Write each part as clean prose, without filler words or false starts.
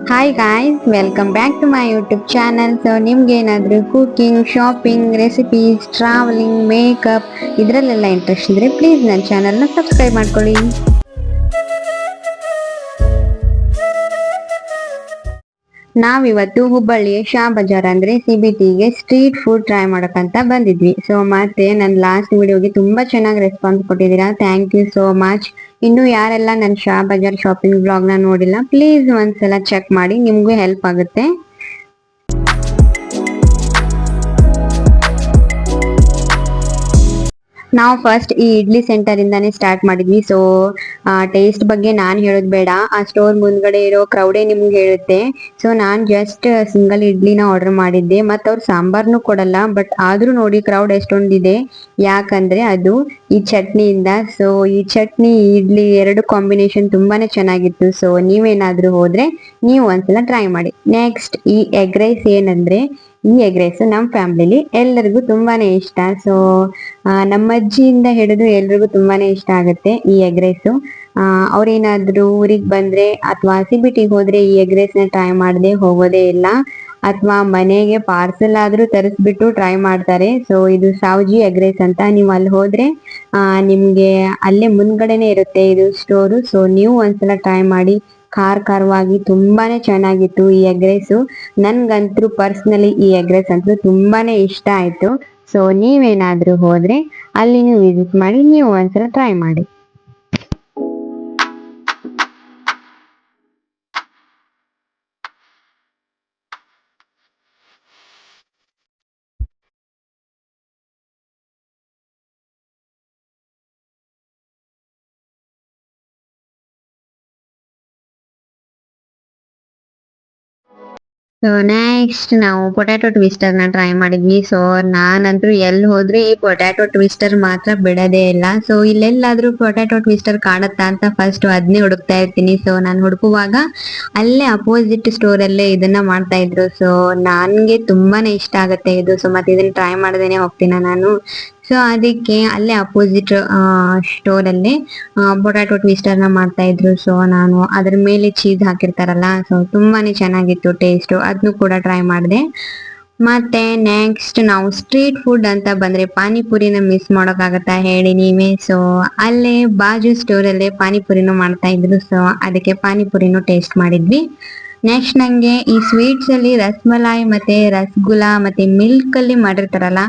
Hi guys, welcome back to my YouTube channel. So ನಿಮ್ಗೆ ಏನಾದರೂ cooking, shopping, recipes, travelling, makeup ಇದರಲ್ಲೆಲ್ಲ interest ಇದ್ರೆ please ನನ್ನ ಚಾನಲ್ನ ಸಬ್ಸ್ಕ್ರೈಬ್ ಮಾಡ್ಕೊಳ್ಳಿ. ನಾವಿವತ್ತು ಹುಬ್ಬಳ್ಳಿಯ ಶಾ ಬಜಾರ್ ಅಂದ್ರೆ CBTಗೆ ಸ್ಟ್ರೀಟ್ ಫುಡ್ ಟ್ರೈ ಮಾಡಕ್ಕಂತ ಬಂದಿದ್ವಿ. ಸೊ ಮತ್ತೆ ನನ್ನ ಲಾಸ್ಟ್ ವಿಡಿಯೋಗೆ ತುಂಬಾ ಚೆನ್ನಾಗಿ ರೆಸ್ಪಾನ್ಸ್ ಕೊಟ್ಟಿದ್ದೀರಾ, ಥ್ಯಾಂಕ್ ಯು ಸೋ ಮಚ್. ಇನ್ನು ಯಾರೆಲ್ಲ ನನ್ನ ಶಾ ಬಜಾರ್ ಶಾಪಿಂಗ್ ಬ್ಲಾಗ್ ನ ನೋಡಿಲ್ಲ, ಪ್ಲೀಸ್ ಒಂದ್ಸಲ ಚೆಕ್ ಮಾಡಿ, ನಿಮ್ಗೂ ಹೆಲ್ಪ್ ಆಗುತ್ತೆ. ನಾವು ಫಸ್ಟ್ ಈ ಇಡ್ಲಿ ಸೆಂಟರ್ ಇಂದಾನೆ ಸ್ಟಾರ್ಟ್ ಮಾಡಿದ್ವಿ. ಸೊ ಟೇಸ್ಟ್ ಬಗ್ಗೆ ನಾನ್ ಹೇಳೋದ್ ಬೇಡ, ಆ ಸ್ಟೋರ್ ಮುಂದ್ಗಡೆ ಇರೋ ಕ್ರೌಡೇ ನಿಮ್ಗೆ ಹೇಳುತ್ತೆ. ಸೊ ನಾನ್ ಜಸ್ಟ್ ಸಿಂಗಲ್ ಇಡ್ಲಿನ ಆರ್ಡರ್ ಮಾಡಿದ್ದೆ, ಮತ್ ಅವ್ರು ಸಾಂಬಾರ್ನು ಕೊಡಲ್ಲ. ಬಟ್ ಆದ್ರೂ ನೋಡಿ ಕ್ರೌಡ್ ಎಷ್ಟೊಂದಿದೆ, ಯಾಕಂದ್ರೆ ಅದು ಈ ಚಟ್ನಿಯಿಂದ. ಸೊ ಈ ಚಟ್ನಿ ಇಡ್ಲಿ ಎರಡು ಕಾಂಬಿನೇಷನ್ ತುಂಬಾನೇ ಚೆನ್ನಾಗಿತ್ತು. ಸೊ ನೀವೇನಾದ್ರೂ ಹೋದ್ರೆ ನೀವು ಒಂದ್ಸಲ ಟ್ರೈ ಮಾಡಿ. ನೆಕ್ಸ್ಟ್ ಈ ಎಗ್ ರೈಸ್ ಏನಂದ್ರೆ, ಈ ಎಗ್ ರೈಸ್ ನಮ್ಮ ಫ್ಯಾಮಿಲಿಲಿ ಎಲ್ಲರಿಗೂ ತುಂಬಾನೇ ಇಷ್ಟ. ಸೊ ನಮ್ಮ ಅಜ್ಜಿಯಿಂದ ಹಿಡಿದು ಎಲ್ರಿಗೂ ತುಂಬಾನೇ ಇಷ್ಟ ಆಗುತ್ತೆ ಈ ಎಗ್ ರೈಸು. ಅವ್ರೇನಾದ್ರೂ ಊರಿಗೆ ಬಂದ್ರೆ ಅಥವಾ CBTಗೆ ಹೋದ್ರೆ ಈ ಎಗ್ ರೈಸ್ ನ ಟ್ರೈ ಮಾಡದೆ ಹೋಗೋದೇ ಇಲ್ಲ, ಅಥವಾ ಮನೆಗೆ ಪಾರ್ಸೆಲ್ ಆದ್ರೂ ತರಿಸ್ಬಿಟ್ಟು ಟ್ರೈ ಮಾಡ್ತಾರೆ. ಸೊ ಇದು ಸಾವ್ಜಿ ಎಗ್ ರೈಸ್ ಅಂತ, ನೀವು ಅಲ್ಲಿ ಹೋದ್ರೆ ನಿಮ್ಗೆ ಅಲ್ಲೇ ಮುಂದ್ಗಡೆನೆ ಇರುತ್ತೆ ಇದು ಸ್ಟೋರು. ಸೊ ನೀವು ಒಂದ್ಸಲ ಟ್ರೈ ಮಾಡಿ, ಖಾರವಾಗಿ ತುಂಬಾನೇ ಚೆನ್ನಾಗಿತ್ತು ಈ ಎಗ್ ರೈಸು. ನನ್ಗಂತೂ ಪರ್ಸನಲಿ ಈ ಎಗ್ ರೈಸ್ ಅಂತೂ ತುಂಬಾನೇ ಇಷ್ಟ ಆಯ್ತು. ಸೊ ನೀವೇನಾದ್ರೂ ಹೋದ್ರೆ ಅಲ್ಲಿ ನೀವು ವಿಸಿಟ್ ಮಾಡಿ, ನೀವು ಒಂದ್ಸಲ ಟ್ರೈ ಮಾಡಿ. ಸೊ ನೆಕ್ಸ್ಟ್ ನಾವು ಪೊಟ್ಯಾಟೊ ಟ್ವಿಸ್ಟರ್ ನ ಟ್ರೈ ಮಾಡಿದ್ವಿ. ಸೊ ನಾನಂತೂ ಎಲ್ಲಿ ಹೋದ್ರೆ ಈ ಪೊಟ್ಯಾಟೊ ಟ್ವಿಸ್ಟರ್ ಮಾತ್ರ ಬಿಡೋದೇ ಇಲ್ಲ. ಸೊ ಇಲ್ಲೆಲ್ಲಾದ್ರೂ ಪೊಟ್ಯಾಟೊ ಟ್ವಿಸ್ಟರ್ ಕಾಣುತ್ತಾ ಅಂತ ಫಸ್ಟ್ ಅದನ್ನೇ ಹುಡುಕ್ತಾ ಇರ್ತೀನಿ. ಸೊ ನಾನು ಹುಡುಕುವಾಗ ಅಲ್ಲೇ ಅಪೋಸಿಟ್ ಸ್ಟೋರ್ ಅಲ್ಲೇ ಇದನ್ನ ಮಾಡ್ತಾ ಇದ್ರು. ಸೊ ನನ್ಗೆ ತುಂಬಾನೇ ಇಷ್ಟ ಆಗುತ್ತೆ ಇದು. ಸೊ ಮತ್ತೆ ಇದನ್ನ ಟ್ರೈ ಮಾಡದೇನೆ ಹೋಗ್ತೀನ ನಾನು. ಸೊ ಅದಕ್ಕೆ ಅಲ್ಲೇ ಅಪೋಸಿಟ್ ಸ್ಟೋರ್ ಅಲ್ಲಿ ಪೊಟ್ಯಾಟೊ ಟ್ವಿಸ್ಟರ್ ನ ಮಾಡ್ತಾ ಇದ್ರು. ಸೊ ನಾನು ಅದ್ರ ಮೇಲೆ ಚೀಸ್ ಹಾಕಿರ್ತಾರಲ್ಲ, ಸೊ ತುಂಬಾನೇ ಚೆನ್ನಾಗಿತ್ತು ಟೇಸ್ಟ್, ಅದನ್ನು ಕೂಡ ಟ್ರೈ ಮಾಡಿದೆ. ಮತ್ತೆ ನೆಕ್ಸ್ಟ್ ನಾವು ಸ್ಟ್ರೀಟ್ ಫುಡ್ ಅಂತ ಬಂದ್ರೆ ಪಾನಿಪುರಿನ ಮಿಸ್ ಮಾಡೋಕ್ಕಾಗತ್ತಾ ಹೇಳಿ ನೀವೇ. ಸೊ ಅಲ್ಲೇ ಬಾಜು ಸ್ಟೋರ್ ಅಲ್ಲೇ ಪಾನಿಪುರಿನೂ ಮಾಡ್ತಾ ಇದ್ರು. ಸೊ ಅದಕ್ಕೆ ಪಾನಿಪುರಿನೂ ಟೇಸ್ಟ್ ಮಾಡಿದ್ವಿ. ನೆಕ್ಸ್ಟ್ ನಂಗೆ ಈ ಸ್ವೀಟ್ಸ್ ಅಲ್ಲಿ ರಸ್ಮಲಾಯಿ ಮತ್ತೆ ರಸಗುಲ್ಲಾ ಮತ್ತೆ ಮಿಲ್ಕ್ ಅಲ್ಲಿ ಮಾಡಿರ್ತಾರಲ್ಲ,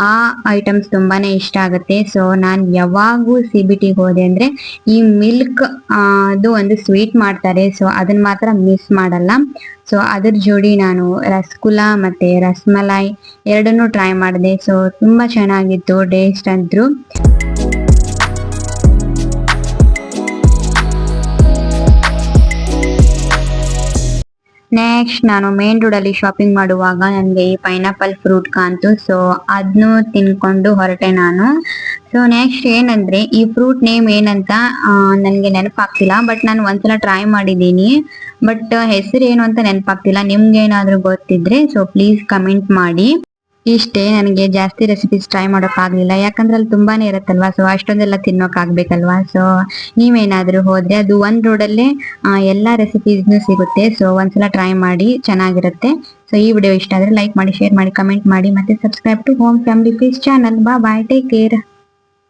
ಆ ಐಟಮ್ಸ್ ತುಂಬಾನೇ ಇಷ್ಟ ಆಗುತ್ತೆ. ಸೊ ನಾನ್ ಯಾವಾಗೂ CBTಗೆ ಹೋದೆ ಅಂದ್ರೆ ಈ ಮಿಲ್ಕ್ ಅದು ಒಂದು ಸ್ವೀಟ್ ಮಾಡ್ತಾರೆ. ಸೊ ಅದನ್ನ ಮಾತ್ರ ಮಿಸ್ ಮಾಡಲ್ಲ. ಸೊ ಅದ್ರ ಜೋಡಿ ನಾನು ರಸಗುಲ್ಲಾ ಮತ್ತೆ ರಸ್ಮಲಾಯಿ ಎರಡನ್ನೂ ಟ್ರೈ ಮಾಡಿದೆ. ಸೊ ತುಂಬಾ ಚೆನ್ನಾಗಿತ್ತು ಟೇಸ್ಟ್ ಅಂತೂ. ನೆಕ್ಸ್ಟ್ ನಾನು ಮೇನ್ ರೋಡ್ ಅಲ್ಲಿ ಶಾಪಿಂಗ್ ಮಾಡುವಾಗ ನನಗೆ ಈ ಪೈನಾಪಲ್ ಫ್ರೂಟ್ ಕಾಣ್ತು. ಸೊ ಅದನ್ನು ತಿನ್ಕೊಂಡು ಹೊರಟೆ ನಾನು. ಸೊ ನೆಕ್ಸ್ಟ್ ಏನಂದ್ರೆ ಈ ಫ್ರೂಟ್ ನೇಮ್ ಏನಂತ ನನಗೆ ನೆನಪಾಗ್ತಿಲ್ಲ, ಬಟ್ ನಾನು ಒಂದ್ಸಲ ಟ್ರೈ ಮಾಡಿದ್ದೀನಿ, ಬಟ್ ಹೆಸರು ಏನು ಅಂತ ನೆನಪಾಗ್ತಿಲ್ಲ. ನಿಮ್ಗೆ ಏನಾದ್ರೂ ಗೊತ್ತಿದ್ರೆ ಸೊ ಪ್ಲೀಸ್ ಕಮೆಂಟ್ ಮಾಡಿ. ಇಷ್ಟೇ, ನನಗೆ ಜಾಸ್ತಿ ರೆಸಿಪೀಸ್ ಟ್ರೈ ಮಾಡೋಕ್ಕಾಗಲಿಲ್ಲ, ಯಾಕಂದ್ರೆ ಅಲ್ಲಿ ತುಂಬಾನೇ ಇರುತ್ತಲ್ವಾ. ಸೊ ಅಷ್ಟೊಂದೆಲ್ಲ ತಿನ್ನೋಕ್ಕಾಗಬೇಕಲ್ವಾ. ಸೊ ನೀವೇನಾದ್ರೂ ಹೋದ್ರೆ ಅದು ಒಂದ್ ರೋಡಲ್ಲೇ ಎಲ್ಲಾ ರೆಸಿಪೀಸ್ನು ಸಿಗುತ್ತೆ. ಸೊ ಒಂದ್ಸಲ ಟ್ರೈ ಮಾಡಿ, ಚೆನ್ನಾಗಿರುತ್ತೆ. ಸೊ ಈ ವಿಡಿಯೋ ಇಷ್ಟ ಆದ್ರೆ ಲೈಕ್ ಮಾಡಿ, ಶೇರ್ ಮಾಡಿ, ಕಮೆಂಟ್ ಮಾಡಿ, ಮತ್ತೆ subscribe to home family peace channel. Bye, take care.